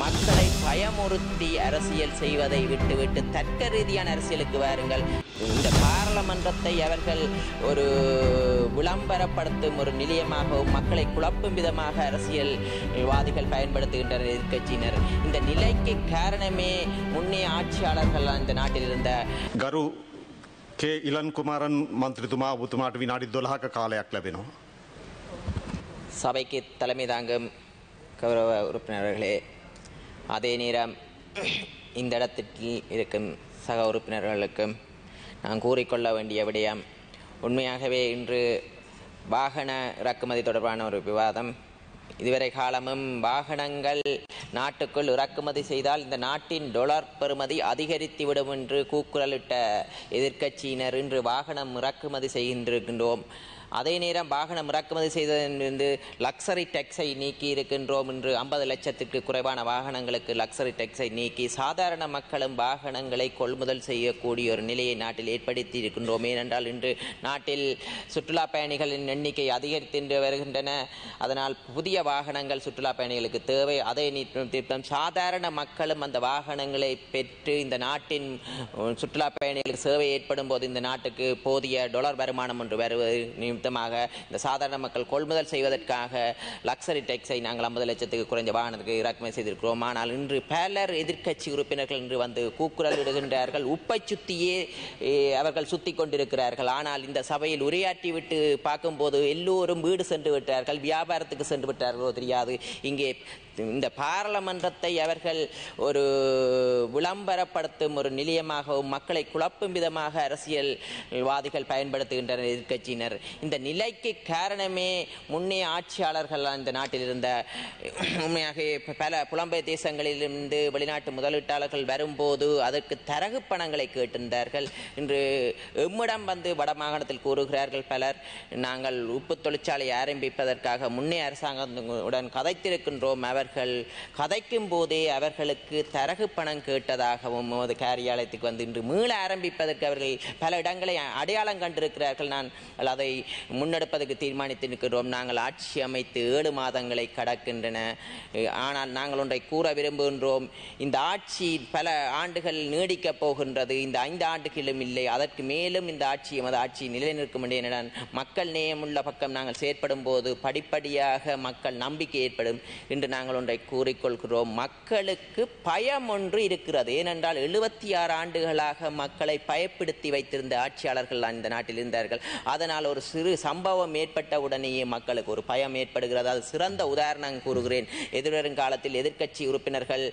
மக்களை பயமுறுத்தி அரசியல் செய்வதை விட்டுவிட்டு தர்க்க ரீதியான அரசியலுக்கு வாருங்கள். இந்த பாராளுமன்றத்தை அவர்கள் ஒரு விளம்பரப்படுத்தும் ஒரு நிலையமாகவும் மக்களை குழப்பும் விதமாக அரசியல்வாதிகள் பயன்படுத்துகின்றனர் எதிர்க்கட்சியினர். இந்த நிலைக்கு காரணமே முன்னே ஆட்சியாளர்கள் இந்த நாட்டில் இருந்த ගරු කේ ඉලන් කුමාරන් මන්ත්‍රීතුමා ඔබතුමාට විනාඩි 12ක කාලයක් ලැබෙනවා. சபைக்கு தலைமை தாங்கும் கௌரவ உறுப்பினர்களே, அதே நேரம் இந்த இடத்தில் இருக்கும் சக உறுப்பினர்களுக்கும் நான் கூறிக்கொள்ள வேண்டிய விடயம், உண்மையாகவே இன்று வாகன இறக்குமதி தொடர்பான ஒரு விவாதம். இதுவரை காலமும் வாகனங்கள் நாட்டுக்குள் இறக்குமதி செய்தால் இந்த நாட்டின் டொலர் பெறுமதி அதிகரித்துவிடும் என்று கூக்குரலிட்ட எதிர்க்கட்சியினர் இன்று வாகனம் இறக்குமதி செய்கின்றோம். அதே நேரம் வாகனம் இறக்குமதி செய்ததிலிருந்து லக்ஸரி டேக்ஸை நீக்கி இருக்கின்றோம். இன்று 50 லட்சத்திற்கு குறைவான வாகனங்களுக்கு லக்ஸரி டேக்ஸை நீக்கி சாதாரண மக்களும் வாகனங்களை கொள்முதல் செய்யக்கூடிய ஒரு நிலையை நாட்டில் ஏற்படுத்தி இருக்கின்றோம். ஏனென்றால் இன்று நாட்டில் சுற்றுலா பயணிகளின் எண்ணிக்கை அதிகரித்து வருகின்றன. அதனால் புதிய வாகனங்கள் சுற்றுலா பயணிகளுக்கு தேவை. அதே நிமித்தம் சாதாரண மக்களும் அந்த வாகனங்களை பெற்று இந்த நாட்டின் சுற்றுலா பயணிகளுக்கு சேவை ஏற்படும் போது இந்த நாட்டுக்கு போதிய டொலர் வருமானம் ஒன்று வருவது இந்த சாதாரண மக்கள் கொள்முதல் செய்வதற்காக லக்ஸரி டேக்ஸை நாங்கள் 50 லட்சத்துக்கு குறைஞ்ச வாகனத்துக்கு இறக்குமதி செய்திருக்கிறோம். ஆனால் இன்று பலர் எதிர்க்கட்சி உறுப்பினர்கள் இன்று வந்து கூக்குரல் இடுகின்றார்கள். உப்பை சுத்தியே அவர்கள் சுத்தி கொண்டிருக்கிறார்கள். ஆனால் இந்த சபையில் உரையாற்றி விட்டு பார்க்கும்போது எல்லோரும் வீடு சென்று விட்டார்கள், வியாபாரத்துக்கு சென்று விட்டார்களோ தெரியாது. இங்கே இந்த பாராளுமன்றத்தை அவர்கள் ஒரு விளம்பரப்படுத்தும் ஒரு நிலையமாகவும் மக்களை குழப்பும் விதமாக அரசியல்வாதிகள் பயன்படுத்துகின்றனர் எதிர்க்கட்சியினர். இந்த நிலைக்கு காரணமே முன்னே ஆட்சியாளர்கள் இந்த நாட்டில் இருந்த உண்மையாக பல புலம்பெயர் தேசங்களிலிருந்து வெளிநாட்டு முதலீட்டாளர்கள் வரும்போது அதற்கு தரகு பணங்களை கேட்டிருந்தார்கள். இன்று எம்மிடம் வந்து வடமாகாணத்தில் கூறுகிறார்கள் பலர், நாங்கள் உப்பு தொழிற்சாலை ஆரம்பிப்பதற்காக முன்னே அரசாங்கத்துடன் கதைத்திருக்கின்றோம். அவர்கள் கதைக்கும் போதே அவர்களுக்கு தரகு பணம் கேட்டதாகவும் அது காரியாலயத்துக்கு வந்து இன்று மீள ஆரம்பிப்பதற்கு அவர்கள் பல இடங்களை அடையாளம் கண்டிருக்கிறார்கள். நான் அதை முன்னெடுப்பதற்கு தீர்மானித்திருக்கிறோம். நாங்கள் ஆட்சி அமைத்து 7 மாதங்களை கடக்கின்றன. ஆனால் நாங்கள் ஒன்றை கூற விரும்புகின்றோம், இந்த ஆட்சி பல ஆண்டுகள் நீடிக்கப் போகின்றது. இந்த 5 ஆண்டுகளும் இல்லை, அதற்கு மேலும் இந்த ஆட்சி நிலைநிற்கும் என மக்கள் நேயமுள்ள பக்கம் நாங்கள் செயற்படும் போது படிப்படியாக மக்கள் நம்பிக்கை ஏற்படும் என்று நாங்கள் ஒன்றை கூறிக்கொள்கிறோம். மக்களுக்கு பயம் ஒன்று இருக்கிறது. ஏனென்றால் 76 ஆண்டுகளாக மக்களை பயப்படுத்தி வைத்திருந்த ஆட்சியாளர்கள் இந்த நாட்டில் இருந்தார்கள். அதனால் ஒரு சிறு சம்பவம் ஏற்பட்ட உடனேயே மக்களுக்கு ஒரு பயம் ஏற்படுகிறது. அது சிறந்த உதாரணம் கூறுகிறேன். எதிர்வரும் காலத்தில் எதிர்க்கட்சி உறுப்பினர்கள்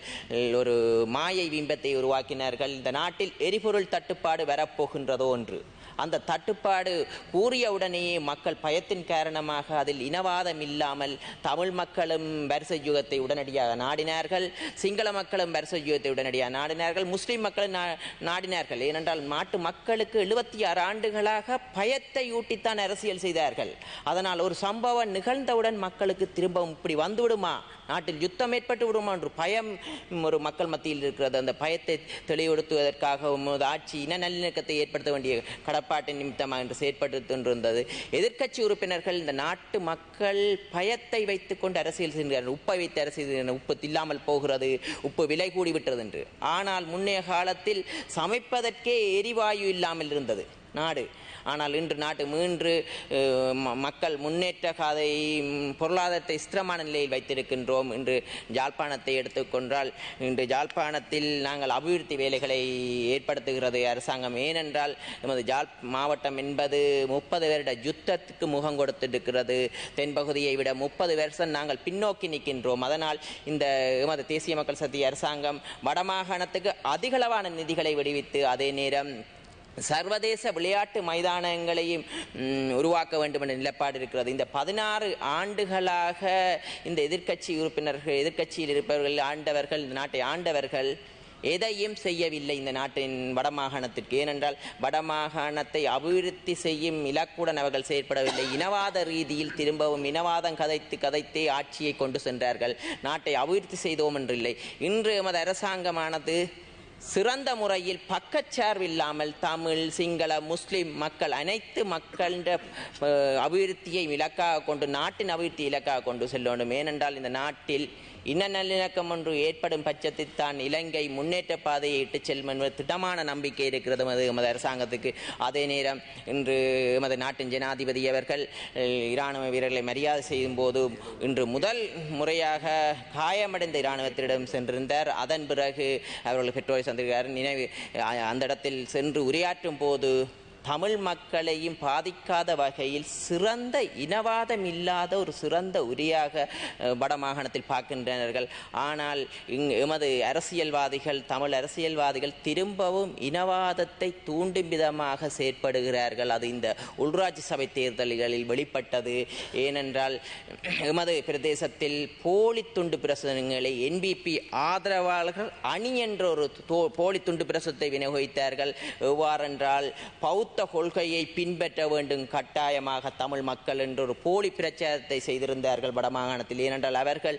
ஒரு மாயை பிம்பத்தை உருவாக்கினார்கள். இந்த நாட்டில் எரிபொருள் தட்டுப்பாடு வரப்போகின்றதோ என்று. அந்த தட்டுப்பாடு கூறிய உடனேயே மக்கள் பயத்தின் காரணமாக அதில் இனவாதம் இல்லாமல் தமிழ் மக்களும் வரிசை யுகத்தை உடனடியாக நாடினார்கள், சிங்கள மக்களும் வரிசை யுகத்தை உடனடியாக நாடினார்கள், முஸ்லிம் மக்களும் நாடினார்கள். ஏனென்றால் நாட்டு மக்களுக்கு 76 ஆண்டுகளாக பயத்தை ஊட்டித்தான் அரசியல் செய்தார்கள். அதனால் ஒரு சம்பவம் நிகழ்ந்தவுடன் மக்களுக்கு திரும்பவும் இப்படி வந்துவிடுமா, நாட்டில் யுத்தம் ஏற்பட்டு விடுமா என்று பயம் ஒரு மக்கள் மத்தியில் இருக்கிறது. அந்த பயத்தை தெளிவுபடுத்துவதற்காக ஆட்சி இன நல்லிணக்கத்தை ஏற்படுத்த வேண்டிய கடப்பாட்டின் நிமித்தமாக என்று செயற்படுத்திருந்தது. எதிர்க்கட்சி உறுப்பினர்கள் இந்த நாட்டு மக்கள் பயத்தை வைத்துக் கொண்டு அரசியல் செய்கிறார்கள். உப்பை வைத்து அரசியல், உப்பு இல்லாமல் போகிறது, உப்பு விலை கூடிவிட்டது என்று. ஆனால் முன்னைய காலத்தில் சமைப்பதற்கே எரிவாயு இல்லாமல் இருந்தது நாடு. ஆனால் இன்று நாட்டு மீண்டு மக்கள் முன்னேற்ற காதை பொருளாதாரத்தை ஸ்திரமான நிலையில் வைத்திருக்கின்றோம். இன்று யாழ்ப்பாணத்தை எடுத்துக்கொண்டால் இன்று யாழ்ப்பாணத்தில் நாங்கள் அபிவிருத்தி வேலைகளை ஏற்படுத்துகிறது அரசாங்கம். ஏனென்றால் நமது யாழ் மாவட்டம் என்பது 30 வருட யுத்தத்துக்கு முகம் கொடுத்திருக்கிறது. தென்பகுதியை விட 30 வருஷம் நாங்கள் பின்னோக்கி நிற்கின்றோம். அதனால் இந்த எமது தேசிய மக்கள் சக்தி அரசாங்கம் வடமாகாணத்துக்கு அதிகளவான நிதிகளை விடுவித்து அதே நேரம் சர்வதேச விளையாட்டு மைதானங்களையும் உருவாக்க வேண்டும் என்ற நிலைப்பாடு இருக்கிறது. இந்த 16 ஆண்டுகளாக இந்த எதிர்க்கட்சி உறுப்பினர்கள், எதிர்க்கட்சியில் இருப்பவர்கள், ஆண்டவர்கள், இந்த நாட்டை ஆண்டவர்கள் எதையும் செய்யவில்லை இந்த நாட்டின் வடமாகாணத்திற்கு. ஏனென்றால் வடமாகாணத்தை அபிவிருத்தி செய்யும் இலக்குடன் அவர்கள் செயற்படவில்லை. இனவாத ரீதியில் திரும்பவும் இனவாதம் கதைத்தே ஆட்சியை கொண்டு சென்றார்கள். நாட்டை அபிவிருத்தி செய்தோம் என்றில்லை. இன்று எமது அரசாங்கமானது சிறந்த முறையில் பக்கச்சார்பு இல்லாமல் தமிழ், சிங்கள, முஸ்லிம் மக்கள் அனைத்து மக்களின் அபிவிருத்தியை இலக்காக கொண்டு நாட்டின் அபிவிருத்தி இலக்காக கொண்டு செல்ல வேண்டும். ஏனென்றால் இந்த நாட்டில் இன்ன நல்லிணக்கம் ஒன்று ஏற்படும் பட்சத்தில் தான் இலங்கை முன்னேற்ற பாதையை இட்டுச் செல்லும் என்பது திடமான நம்பிக்கை இருக்கிறது எமது அரசாங்கத்துக்கு. அதே நேரம் இன்று எமது நாட்டின் ஜனாதிபதி அவர்கள் இராணுவ வீரர்களை மரியாதை செய்யும் போது இன்று முதல் முறையாக காயமடைந்த இராணுவத்திடம் சென்றிருந்தார். அதன் பிறகு அவர்கள் பெற்றோரை சந்திக்கிறார். நினைவு அந்த இடத்தில் சென்று உரையாற்றும் போது தமிழ் மக்களையும் பாதிக்காத வகையில் சிறந்த இனவாதம் இல்லாத ஒரு சிறந்த உரையாக வடமாகாணத்தில் பார்க்கின்றனர். ஆனால் எமது அரசியல்வாதிகள் தமிழ் அரசியல்வாதிகள் திரும்பவும் இனவாதத்தை தூண்டும் விதமாக செயற்படுகிறார்கள். அது இந்த உள்ளூராட்சி சபை தேர்தல்களில் வெளிப்பட்டது. ஏனென்றால் எமது பிரதேசத்தில் போலி துண்டு பிரசுரங்களை என்பிபி ஆதரவாளர்கள் அணி என்ற ஒரு போலி துண்டு பிரசுரத்தை விநியோகித்தார்கள். எவ்வாறென்றால் பௌத்த கொள்கையை பின்பற்ற வேண்டும் கட்டாயமாக தமிழ் மக்கள் என்ற ஒரு போலி பிரச்சாரத்தை செய்திருந்தார்கள் வடமாகாணத்தில். ஏனென்றால் அவர்கள்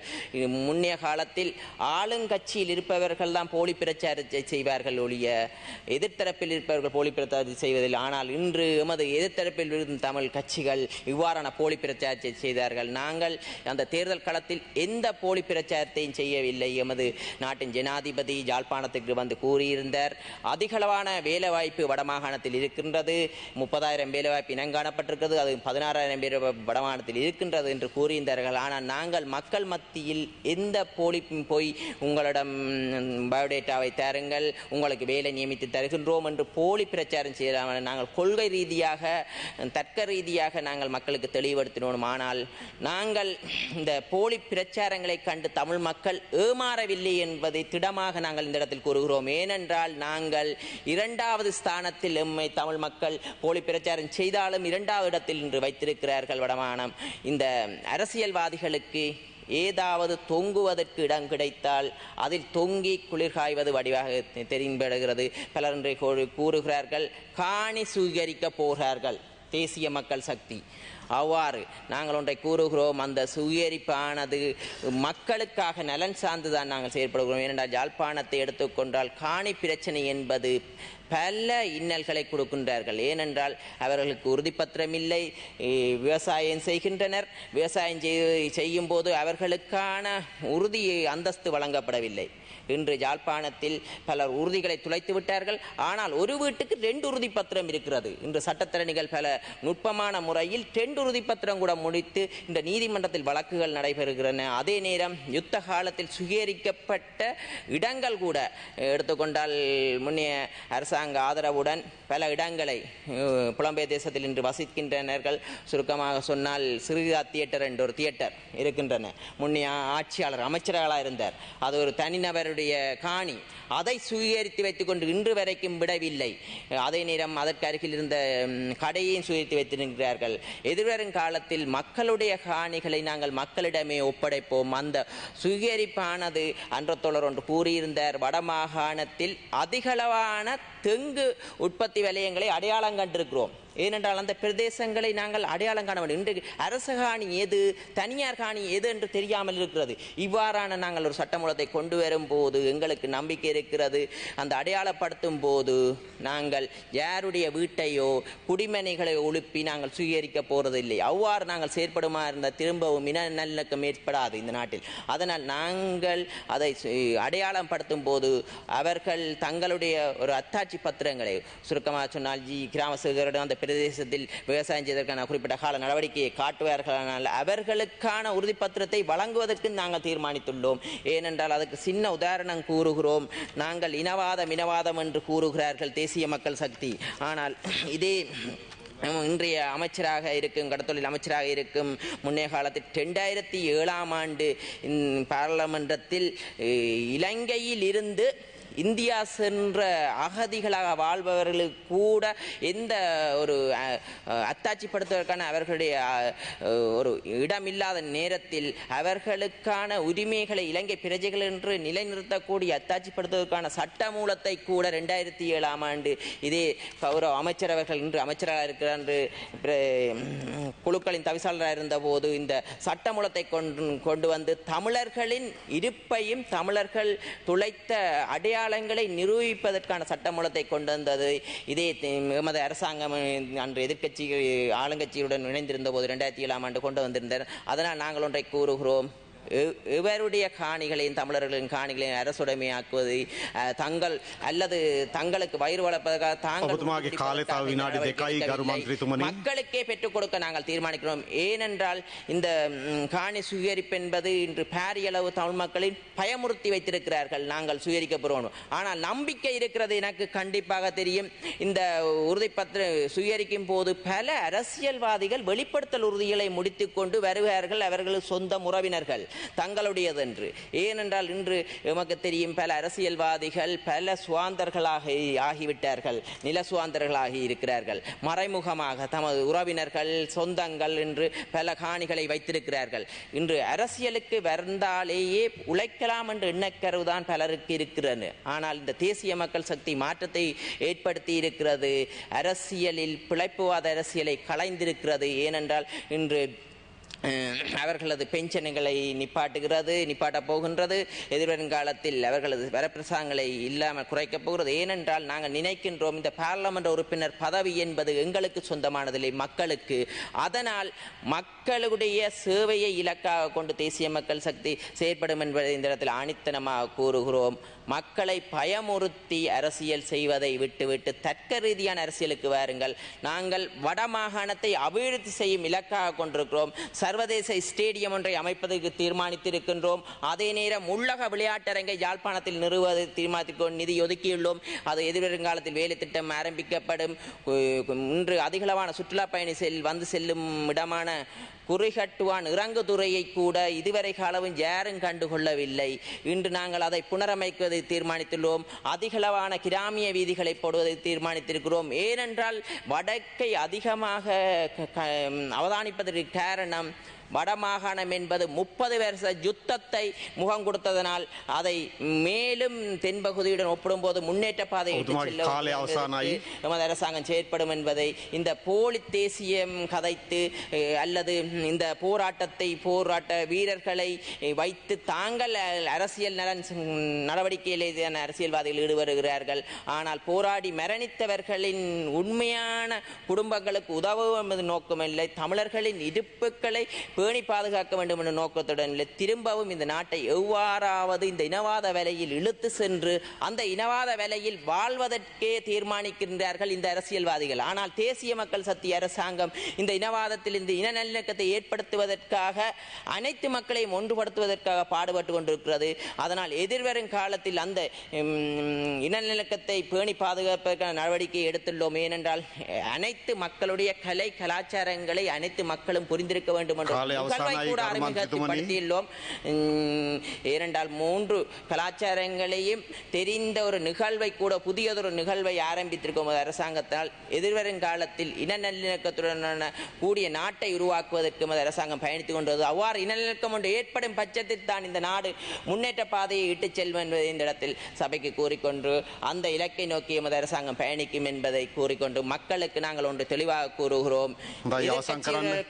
முன்னைய காலத்தில் ஆளுங்கட்சியில் இருப்பவர்கள் தான் போலி பிரச்சாரத்தை செய்வார்கள் ஒழிய எதிர்த்தரப்பில் இருப்பவர்கள் போலி பிரச்சாரத்தை செய்வதில்லை. ஆனால் இன்று எமது எதிர்த்தரப்பில் இருக்கும் தமிழ் கட்சிகள் இவ்வாறான போலி பிரச்சாரத்தை செய்தார்கள். நாங்கள் அந்த தேர்தல் களத்தில் எந்த போலி பிரச்சாரத்தையும் செய்யவில்லை. எமது நாட்டின் ஜனாதிபதி யாழ்ப்பாணத்துக்கு வந்து கூறியிருந்தார், அதிகளவான வேலைவாய்ப்பு வடமாகாணத்தில் இருக்கின்றது, 30,000 வேலைவாய்ப்பு இனங்காணப்பட்டிருக்கிறது, அது 16,000 பேர் வடமாகாணத்தில் இருக்கின்றது என்று கூறியிருந்தார்கள். ஆனால் நாங்கள் மக்கள் மத்தியில் எந்த போலிப்பும் போய் உங்களிடம் பயோடேட்டாவை தருங்கள், உங்களுக்கு வேலை நியமித்து தருகின்றோம் என்று போலி பிரச்சாரம் செய்யலாம். நாங்கள் கொள்கை ரீதியாக தர்க்க ரீதியாக நாங்கள் மக்களுக்கு தெளிவுபடுத்தினோம். ஆனால் நாங்கள் இந்த போலி பிரச்சாரங்களை கண்டு தமிழ் மக்கள் ஏமாறவில்லை என்பதை திடமாக நாங்கள் இந்த இடத்தில் கூறுகிறோம். ஏனென்றால் நாங்கள் 2வது ஸ்தானத்தில் எம்மை தமிழ் மக்கள் போலி பிரச்சாரம் செய்தாலும் 2வது இடத்தில் இன்று வைத்திருக்கிறார்கள் வடமாகாணம். இந்த அரசியல்வாதிகளுக்கு ஏதாவது தொங்குவதற்கு இடம் கிடைத்தால் அதில் தொங்கி குளிர்காய்வது வடிவாக தெரிந்துவிடுகிறது. பலர் இன்று கூறுகிறார்கள், காணி சுவீகரிக்க போகிறார்கள் தேசிய மக்கள் சக்தி. அவ்வாறு நாங்கள் ஒன்றை கூறுகிறோம், அந்த சுயரிப்பானது மக்களுக்காக நலன் சார்ந்துதான் நாங்கள் செயற்படுகிறோம். ஏனென்றால் யாழ்ப்பாணத்தை எடுத்துக்கொண்டால் காணி பிரச்சனை என்பது பல இன்னல்களை கொடுக்கின்றார்கள். ஏனென்றால் அவர்களுக்கு உறுதிப்பத்திரம் இல்லை, விவசாயம் செய்கின்றனர், விவசாயம் செய்யும் போது அவர்களுக்கான உறுதி அந்தஸ்து வழங்கப்படவில்லை. இன்று யாழ்ப்பாணத்தில் பலர் உறுதிகளை துளைத்து விட்டார்கள். ஆனால் ஒரு வீட்டுக்கு 2 உறுதிப்பத்திரம் இருக்கிறது. இன்று சட்டத்தரணிகள் பல நுட்பமான முறையில் 2 உறுதிப்பத்திரம் கூட முடித்து இந்த நீதிமன்றத்தில் வழக்குகள் நடைபெறுகின்றன. அதே நேரம் யுத்த காலத்தில் சுகீகரிக்கப்பட்ட இடங்கள் கூட எடுத்துக்கொண்டால் முன்னைய அரசாங்க ஆதரவுடன் பல இடங்களை புலம்பெயர் தேசத்தில் இன்று வசிக்கின்றனர்கள். சுருக்கமாக சொன்னால் சிறுகா தியேட்டர் என்ற ஒரு தியேட்டர் இருக்கின்றன. முன்னைய ஆட்சியாளர் அமைச்சர்களாக இருந்தார், அது ஒரு தனிநபருடைய காணி, அதை சுவீகரித்து வைத்துக் கொண்டு இன்று வரைக்கும் விடவில்லை. அதே நேரம் அதற்கு அருகில் இருந்த கடையையும் சுவீகரித்து வைத்திருக்கிறார்கள். எதிர்வரும் காலத்தில் மக்களுடைய காணிகளை நாங்கள் மக்களிடமே ஒப்படைப்போம். அந்த சுவீகரிப்பானது அன்றத்தோழர் ஒன்று கூறியிருந்தார், வடமாகாணத்தில் அதிகளவான தெங்கு உற்பத்தி வலயங்களை அடையாளம் கண்டிருக்கிறோம். ஏனென்றால் அந்த பிரதேசங்களை நாங்கள் அடையாளம் காண வேண்டும். இன்று அரசு காணி எது, தனியார் காணி எது என்று தெரியாமல் இருக்கிறது. இவ்வாறான நாங்கள் ஒரு சட்டமூலத்தை கொண்டு வரும் போது எங்களுக்கு நம்பிக்கை இருக்கிறது. அந்த அடையாளப்படுத்தும் போது நாங்கள் யாருடைய வீட்டையோ குடிமனைகளை ஒழுப்பி நாங்கள் சுவீகரிக்க போறதில்லை. அவ்வாறு நாங்கள் செயற்படுமா இருந்தால் திரும்பவும் இன நல்லிணக்கம் ஏற்படாது இந்த நாட்டில். அதனால் நாங்கள் அதை அடையாளம் படுத்தும் போது அவர்கள் தங்களுடைய ஒரு அத்தாட்சி பத்திரங்களை, சுருக்கமாக சொன்னால் கிராம சேகரிடம் அந்த பிரதேசத்தில் விவசாயம் செய்வதற்கான குறிப்பிட்ட கால நடவடிக்கையை காட்டுவார்களானால் அவர்களுக்கான உறுதிப்பத்திரத்தை வழங்குவதற்கு நாங்கள் தீர்மானித்துள்ளோம். ஏனென்றால் அதுக்கு சின்ன உதாரணம் கூறுகிறோம். நாங்கள் இனவாதம் என்று கூறுகிறார்கள் தேசிய மக்கள் சக்தி. ஆனால் இதே இன்றைய அமைச்சராக இருக்கும், கடத்தொழில் அமைச்சராக இருக்கும் முன்னைய காலத்தில் 2007ஆம் ஆண்டு பாராளுமன்றத்தில் இலங்கையில் இருந்து இந்தியா சென்ற அகதிகளாக வாழ்பவர்களுக்கு கூட எந்த ஒரு அத்தாட்சிப்படுத்துவதற்கான அவர்களுடைய ஒரு இடமில்லாத நேரத்தில் அவர்களுக்கான உரிமைகளை இலங்கை பிரஜைகள் என்று நிலைநிறுத்தக்கூடிய அத்தாட்சிப்படுத்துவதற்கான சட்டமூலத்தை கூட 2007ஆம் ஆண்டு இதே கௌரவ அமைச்சர் அவர்கள் இன்று அமைச்சராக இருக்கிறார் குழுக்களின் தவிசாளராக இருந்த போது இந்த சட்டமூலத்தை கொண்டு வந்து தமிழர்களின் இருப்பையும் தமிழர்கள் துளைத்த அடையாளங்களை நிரூபிப்பதற்கான சட்டமூலத்தை கொண்டு வந்தது இதே எமது அரசாங்கம் அன்று எதிர்க்கட்சி ஆளுங்கட்சியுடன் இணைந்திருந்த போது 2007ஆம் ஆண்டு கொண்டு வந்திருந்தார். அதனால் நாங்கள் ஒன்றை கூறுகிறோம், இவருடைய காணிகளையும் தமிழர்களின் காணிகளையும் அரசுடைமையாக்குவது தங்கள் அல்லது தங்களுக்கு வயிறு வளர்ப்பதற்காக மக்களுக்கே பெற்றுக் கொடுக்க நாங்கள் தீர்மானிக்கிறோம். ஏனென்றால் இந்த காணி சுயரிப்பு என்பது இன்று பாரியளவு தமிழ் மக்களின் பயமுறுத்தி வைத்திருக்கிறார்கள். நாங்கள் சுயரிக்கப்படுவோம். ஆனால் நம்பிக்கை இருக்கிறது. எனக்கு கண்டிப்பாக தெரியும். இந்த உறுதிப்பத்திர சுயரிக்கும் போது பல அரசியல்வாதிகள் வெளிப்படுத்தல் உறுதிகளை முடித்துக் கொண்டு வருவார்கள். அவர்கள் சொந்த உறவினர்கள் தங்களுடையது என்று. ஏனென்றால் இன்று நமக்கு தெரியும் பல அரசியல்வாதிகள் பல சுவாந்தர்களாக ஆகிவிட்டார்கள். நில சுவாந்தர்களாகி இருக்கிறார்கள். மறைமுகமாக தமது உறவினர்கள் சொந்தங்கள் என்று பல காணிகளை வைத்திருக்கிறார்கள். இன்று அரசியலுக்கு வந்தாலேயே உழைக்கலாம் என்ற எண்ணக்கருதான் பலருக்கு இருக்கிறது. ஆனால் இந்த தேசிய மக்கள் சக்தி மாற்றத்தை ஏற்படுத்தி இருக்கிறது. அரசியலில் பிழைப்புவாத அரசியலை களைந்திருக்கிறது. ஏனென்றால் இன்று அவர்களது பென்ஷன்களை நிப்பாட்டப் போகின்றது. எதிர்வரும் காலத்தில் அவர்களது வரப்பிரசாதங்களை இல்லாமல் குறைக்கப் போகிறது. ஏனென்றால் நாங்கள் நினைக்கின்றோம் இந்த பாராளுமன்ற உறுப்பினர் பதவி என்பது எங்களுக்கு சொந்தமானதில்லை, மக்களுக்கு. அதனால் மக்களுடைய சேவையை இலக்காக கொண்டு தேசிய மக்கள் சக்தி செயற்படும் என்பதை இந்த இடத்தில் ஆணித்தனமாக கூறுகிறோம். மக்களை பயமுறுத்தி அரசியல் செய்வதை விட்டுவிட்டு தர்க்க ரீதியான அரசியலுக்கு வாருங்கள். நாங்கள் வடமாகாணத்தை அபிவிருத்தி செய்யும் இலக்காக கொண்டிருக்கிறோம். சர்வதேச ஸ்டேடியம் ஒன்றை அமைப்பதற்கு தீர்மானித்திருக்கின்றோம். அதே நேரம் உள்ளக விளையாட்டரங்கை யாழ்ப்பாணத்தில் நிறுவுவதை தீர்மானித்து நிதி ஒதுக்கியுள்ளோம். அது எதிர்வருங்காலத்தில் வேலை திட்டம் ஆரம்பிக்கப்படும். இன்று அதிகளவான சுற்றுலா பயணி வந்து செல்லும் இடமான குறிகட்டுவான் இறங்குதுறையை கூட இதுவரை காலமும் யாரும் கண்டுகொள்ளவில்லை. இன்று நாங்கள் அதை புனரமைப்பதை தீர்மானித்துள்ளோம். அதிகளவான கிராமிய வீதிகளை போடுவதை தீர்மானித்திருக்கிறோம். ஏனென்றால் வடக்கை அதிகமாக அவதானிப்பதற்கு காரணம் வடமாகாணம் என்பது 30 வருஷ யுத்தத்தை முகம் கொடுத்ததனால் அதை மேலும் தென்பகுதியுடன் ஒப்பிடும்போது முன்னேற்ற பாதை நமது அரசாங்கம் செயற்படும் என்பதை இந்த போலி தேசியம் கதைத்து அல்லது இந்த போராட்ட வீரர்களை வைத்து தாங்கள் அரசியல் நலன் நடவடிக்கையிலே அரசியல்வாதிகள் ஈடுபடுகிறார்கள். ஆனால் போராடி மரணித்தவர்களின் உண்மையான குடும்பங்களுக்கு உதவும் என்பது நோக்கமில்லை. தமிழர்களின் இருப்புக்களை பேணி பாதுகாக்க வேண்டும் என்ற நோக்கத்துடன் திரும்பவும் இந்த நாட்டை எவ்வாறாவது இந்த இனவாத வேலையில் இழுத்து சென்று அந்த இனவாத வேலையில் வாழ்வதற்கே தீர்மானிக்கின்றார்கள் இந்த அரசியல்வாதிகள். ஆனால் தேசிய மக்கள் சக்தி அரசாங்கம் இந்த இனவாதத்தில் இந்த இன நல்லிணக்கத்தை ஏற்படுத்துவதற்காக அனைத்து மக்களையும் ஒன்றுபடுத்துவதற்காக பாடுபட்டு கொண்டிருக்கிறது. அதனால் எதிர்வரும் காலத்தில் அந்த இன நல்லிணக்கத்தை பேணி பாதுகாப்பதற்கான நடவடிக்கை எடுத்துள்ளோம். ஏனென்றால் அனைத்து மக்களுடைய கலை கலாச்சாரங்களை அனைத்து மக்களும் புரிந்திருக்க வேண்டும் என்ற கூட அறிமுகப்படுத்தியுள்ளோம். ஏனென்றால் 3 கலாச்சாரங்களையும் தெரிந்த ஒரு நிகழ்வை கூட புதியதொரு நிகழ்வை ஆரம்பித்திருக்கும் அரசாங்கத்தால் எதிர்வரும் காலத்தில் இன நல்லிணக்கத்துடனான கூடிய நாட்டை உருவாக்குவதற்கு அரசாங்கம் பயணித்துக் கொண்டது. அவ்வாறு இனநலக்கம் ஒன்று ஏற்படும் பட்சத்தில் தான் இந்த நாடு முன்னேற்ற பாதையை இட்டுச் செல்லும் என்பதை இந்த இடத்தில் சபைக்கு கூறிக்கொண்டு அந்த இலக்கை நோக்கி எமது அரசாங்கம் பயணிக்கும் என்பதை கூறிக்கொண்டு மக்களுக்கு நாங்கள் ஒன்று தெளிவாக கூறுகிறோம்.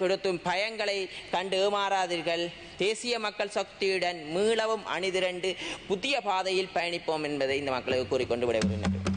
கொடுத்தும் பயங்களை கண்டு ஏமாறாதீர்கள். தேசிய மக்கள் சக்தியுடன் மீளவும் அணிதிரண்டு புதிய பாதையில் பயணிப்போம் என்பதை இந்த மக்களுக்கு கூறிக்கொண்டு விடைபெறுகிறேன்.